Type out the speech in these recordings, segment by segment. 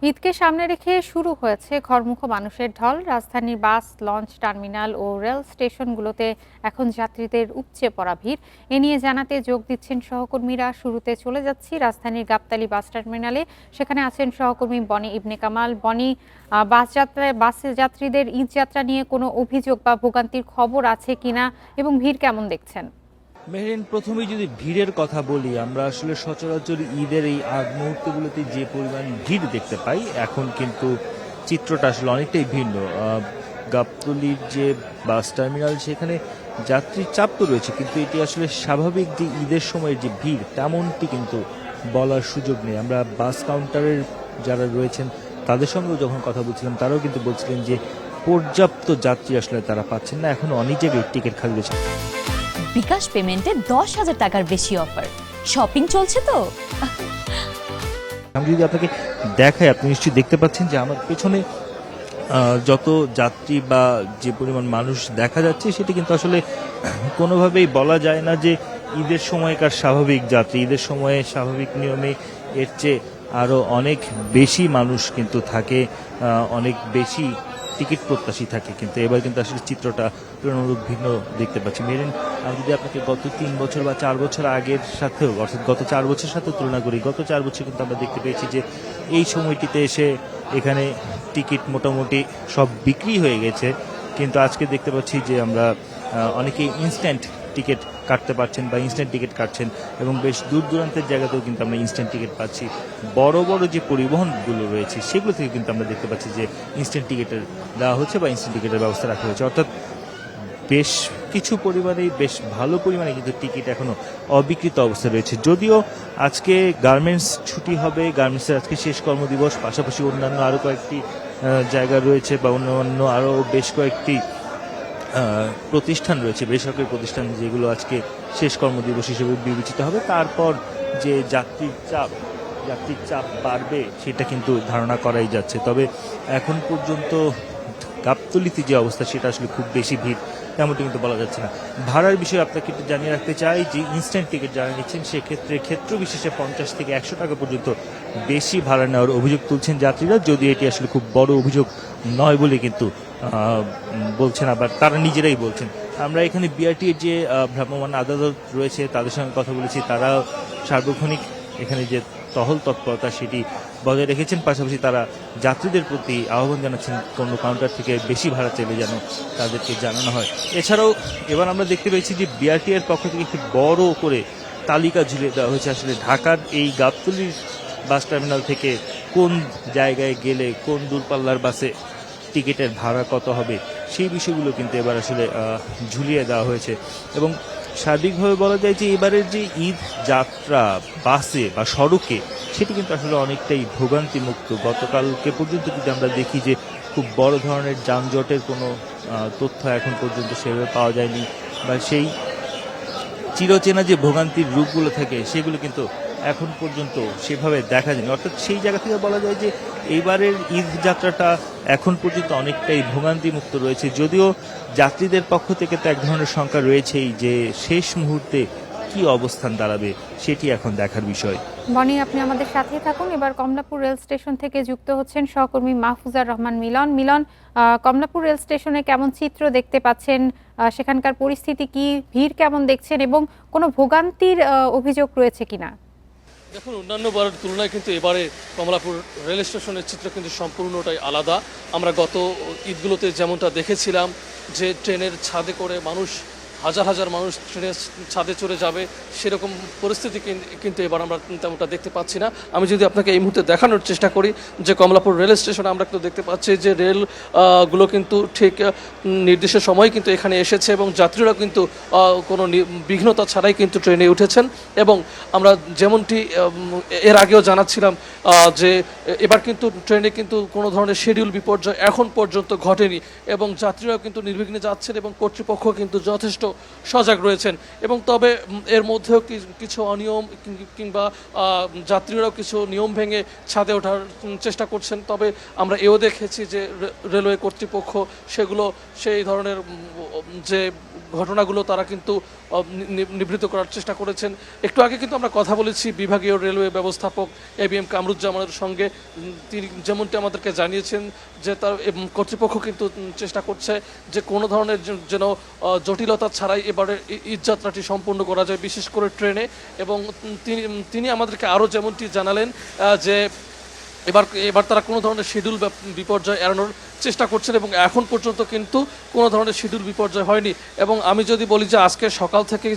ঈদকে সামনে রেখে শুরু হয়েছে ঘরমুখ মানুষের ঢল। রাজধানীর বাস, লঞ্চ টার্মিনাল ও রেল স্টেশনগুলোতে এখন যাত্রীদের উপচে পড়া ভিড়। এ নিয়ে জানাতে যোগ দিচ্ছেন সহকর্মীরা। শুরুতে চলে যাচ্ছি রাজধানীর গাবতলী বাস টার্মিনালে। সেখানে আছেন সহকর্মী বনি ইবনে কামাল। বনি, বাসে যাত্রীদের ঈদ যাত্রা নিয়ে কোনো অভিযোগ বা ভোগান্তির খবর আছে কিনা এবং ভিড় কেমন দেখছেন? মেহরিন, প্রথমেই যদি ভিড়ের কথা বলি, আমরা আসলে সচরাচর ঈদের এই আগ মুহূর্তগুলোতে যে পরিমাণ ভিড় দেখতে পাই, এখন কিন্তু চিত্রটা আসলে অনেকটাই ভিন্ন। গাবতলীর যে বাস টার্মিনাল, সেখানে যাত্রীর চাপ তো রয়েছে, কিন্তু এটি আসলে স্বাভাবিক যে ঈদের সময়ের যে ভিড়, তেমনটি কিন্তু বলার সুযোগ নেই। আমরা বাস কাউন্টারের যারা রয়েছেন তাদের সঙ্গেও যখন কথা বলছিলাম, তারাও কিন্তু বলছিলেন যে পর্যাপ্ত যাত্রী আসলে তারা পাচ্ছেন না, এখন অনেক জায়গায় টিকিট খালি রয়েছে। বিকাশ পেমেন্টে 10,000 টাকার বেশি অফার। শপিং চলছে তো। আমি যদি আপনাকে দেখাই, আপনি নিশ্চয়ই দেখতে পাচ্ছেন যে আমার পেছনে যত যাত্রী বা যে পরিমাণ মানুষ দেখা যাচ্ছে, সেটি কিন্তু আসলে কোনোভাবেই বলা যায় না যে ঈদের সময়কার স্বাভাবিক যাত্রী। ঈদের সময়ে স্বাভাবিক নিয়মে এর চেয়ে আরও অনেক বেশি মানুষ কিন্তু থাকে, অনেক বেশি টিকিট প্রত্যাশী থাকে, কিন্তু এবার কিন্তু আসলে চিত্রটা তুলনামূলক ভিন্ন দেখতে পাচ্ছি। মেরিন, আমি যদি আপনাকে গত 3 বছর বা 4 বছর আগের সাথেও, অর্থাৎ গত 4 বছরের সাথে তুলনা করি, গত 4 বছর কিন্তু আমরা দেখতে পেয়েছি যে এই সময়টিতে এসে এখানে টিকিট মোটামুটি সব বিক্রি হয়ে গেছে, কিন্তু আজকে দেখতে পাচ্ছি যে আমরা অনেকেই ইনস্ট্যান্ট টিকিট কাটতে পারছেন বা ইনস্ট্যান্ট টিকিট কাটছেন, এবং বেশ দূর দূরান্তের জায়গাতেও কিন্তু আমরা ইনস্ট্যান্ট টিকিট পাচ্ছি। বড় বড় যে পরিবহনগুলো রয়েছে সেগুলো থেকে কিন্তু আমরা দেখতে পাচ্ছি যে ইনস্ট্যান্ট টিকিটের দেওয়া হচ্ছে বা ইনস্ট্যান্ট টিকিটের ব্যবস্থা রাখা হয়েছে। অর্থাৎ বেশ কিছু পরিমাণেই বেশ ভালো পরিমাণে কিন্তু টিকিট এখনো অবিকৃত অবস্থায় রয়েছে। যদিও আজকে গার্মেন্টস ছুটি হবে, গার্মেন্টসের আজকে শেষ কর্মদিবস, পাশাপাশি অন্যান্য আরও কয়েকটি জায়গা রয়েছে বা অন্যান্য আরও বেশ কয়েকটি প্রতিষ্ঠান রয়েছে, বেসরকারি প্রতিষ্ঠান, যেগুলো আজকে শেষ কর্মদিবস হিসেবে বিবেচিত হবে। তারপর যে যাত্রীর চাপ বাড়বে সেটা কিন্তু ধারণা করাই যাচ্ছে। তবে এখন পর্যন্ত গাবতলীতে যে অবস্থা, সেটা আসলে খুব বেশি ভিড় তেমনটি কিন্তু বলা যাচ্ছে না। ভাড়ার বিষয়ে আপনাকে একটু জানিয়ে রাখতে চাই যে ইনস্ট্যান্ট টিকিট যারা নিচ্ছেন, সেক্ষেত্রে ক্ষেত্র বিশেষে 50 থেকে 100 টাকা পর্যন্ত বেশি ভাড়া নেওয়ার অভিযোগ তুলছেন যাত্রীরা, যদিও এটি আসলে খুব বড় অভিযোগ নয় বলে কিন্তু বলছেন, আবার তারা নিজেরাই বলছেন। আমরা এখানে বিআরটির যে ভ্রাম্যমাণ আদালত রয়েছে তাদের সঙ্গে কথা বলেছি, তারা সার্বক্ষণিক এখানে যে টহল তৎপরতা সেটি বজায় রেখেছেন, পাশাপাশি তারা যাত্রীদের প্রতি আহ্বান জানাচ্ছেন কোনো কাউন্টার থেকে বেশি ভাড়া চাইলে যেন তাদেরকে জানানো হয়। এছাড়াও এবার আমরা দেখতে পেয়েছি যে বিআরটি এর পক্ষ থেকে একটি বড় করে তালিকা ঝুলিয়ে দেওয়া হয়েছে, আসলে ঢাকার এই গাবতলীর বাস টার্মিনাল থেকে কোন জায়গায় গেলে কোন দূরপাল্লার বাসে টিকিটের ভাড়া কত হবে, সেই বিষয়গুলো কিন্তু এবার আসলে ঝুলিয়ে দেওয়া হয়েছে। এবং সার্বিকভাবে বলা যায় যে এবারের যে ঈদ যাত্রা বাসে বা সড়কে, সেটি কিন্তু আসলে অনেকটাই ভোগান্তিমুক্ত। গতকালকে পর্যন্ত যদি আমরা দেখি যে খুব বড় ধরনের যানজটের কোনো তথ্য এখন পর্যন্ত সেভাবে পাওয়া যায়নি, বা সেই চিরচেনা যে ভোগান্তির রূপগুলো থাকে সেগুলো কিন্তু এখন পর্যন্ত সেভাবে দেখা যায়নি। অর্থাৎ সেই জায়গা থেকে বলা যায় যে এইবারের ঈদ যাত্রাটা এখন পর্যন্ত অনেকটাই ভোগান্তিমুক্ত রয়েছে, যদিও যাত্রীদের পক্ষ থেকে তো এক ধরনের শঙ্কা রয়েছেই যে শেষ মুহূর্তে কি অবস্থান দাঁড়াবে, সেটি এখন দেখার বিষয়। বনি, আপনি আমাদের সাথেই থাকুন। এবার কমলাপুর রেল স্টেশন থেকে যুক্ত হচ্ছেন সহকর্মী মাহফুজার রহমান মিলন। কমলাপুর রেল স্টেশনে কেমন চিত্র দেখতে পাচ্ছেন? সেখানকার পরিস্থিতি কি? ভিড় কেমন দেখছেন এবং কোনো ভোগান্তির অভিযোগ রয়েছে কিনা? দেখুন, অন্যান্য বারের তুলনায় কিন্তু এবারে কমলাপুর রেল স্টেশনের চিত্র কিন্তু সম্পূর্ণটাই আলাদা। আমরা গত ঈদগুলোতে যেমনটা দেখেছিলাম যে ট্রেনের ছাদে করে মানুষ, হাজার হাজার মানুষ ট্রেনের ছাদে চড়ে যাবে, সেরকম পরিস্থিতি কিন্তু এবার আমরা তেমনটা দেখতে পাচ্ছি না। আমি যদি আপনাকে এই মুহূর্তে দেখানোর চেষ্টা করি যে কমলাপুর রেল স্টেশনে আমরা কিন্তু দেখতে পাচ্ছি যে রেলগুলো কিন্তু ঠিক নির্দিষ্ট সময় কিন্তু এখানে এসেছে, এবং যাত্রীরা কিন্তু কোনো বিঘ্নতা ছাড়াই কিন্তু ট্রেনে উঠেছেন। এবং আমরা যেমনটি এর আগেও জানাচ্ছিলাম যে এবার কিন্তু ট্রেনে কিন্তু কোনো ধরনের শিডিউল বিপর্যয় এখন পর্যন্ত ঘটেনি, এবং যাত্রীরাও কিন্তু নির্বিঘ্নে যাচ্ছেন, এবং কর্তৃপক্ষ কিন্তু যথেষ্ট সজাগ রয়েছেন। এবং তবে এর মধ্যেও কিছু অনিয়ম কিংবা যাত্রীরাও কিছু নিয়ম ভেঙে ছাদে ওঠার চেষ্টা করছেন। তবে আমরা এও দেখেছি যে রেলওয়ে কর্তৃপক্ষ সেগুলো সেই ধরনের যে ঘটনাগুলো তারা কিন্তু নিবৃত্ত করার চেষ্টা করেছেন। একটু আগে কিন্তু আমরা কথা বলেছি বিভাগীয় রেলওয়ে ব্যবস্থাপক ABM কামরুজ্জামানের সঙ্গে। তিনি যেমনটি আমাদেরকে জানিয়েছেন যে তার কর্তৃপক্ষ কিন্তু চেষ্টা করছে যে কোনো ধরনের যেন জটিলতা ছাড়াই এবারে ঈদযাত্রাটি সম্পূর্ণ করা যায়, বিশেষ করে ট্রেনে। এবং তিনি আমাদেরকে আরও যেমনটি জানালেন যে এবার তারা কোনো ধরনের শিডিউল বিপর্যয় এড়ানোর চেষ্টা করছেন এবং এখন পর্যন্ত কিন্তু কোনো ধরনের শিডিউল বিপর্যয় হয়নি। এবং আমি যদি বলি যে আজকে সকাল থেকে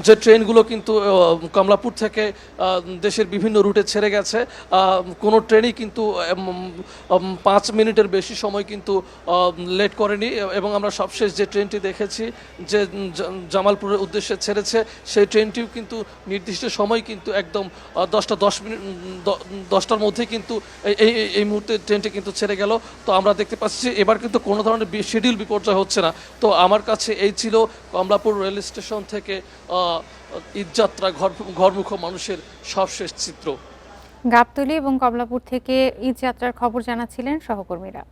যে ট্রেনগুলো কিন্তু কমলাপুর থেকে দেশের বিভিন্ন রুটে ছেড়ে গেছে, কোনো ট্রেনই কিন্তু 5 মিনিটের বেশি সময় কিন্তু লেট করেনি। এবং আমরা সবশেষ যে ট্রেনটি দেখেছি যে জামালপুরের উদ্দেশ্যে ছেড়েছে, সেই ট্রেনটিও কিন্তু নির্দিষ্ট সময় কিন্তু একদম 10টা 10 মিনিট 10টার মধ্যেই কিন্তু এই মুহূর্তে ট্রেনটি কিন্তু ছেড়ে গেল। তো আমরা দেখতে পাচ্ছি এবার কিন্তু কোনো ধরনের শিডিউল বিপর্যয় হচ্ছে না। তো আমার কাছে এই ছিল কমলাপুর রেল স্টেশন থেকে ঈদযাত্রা ঘরমুখ মানুষের সবশেষ চিত্র। গাবতলী এবং কমলাপুর থেকে ঈদযাত্রার খবর জানাচ্ছিলেন সহকর্মীরা।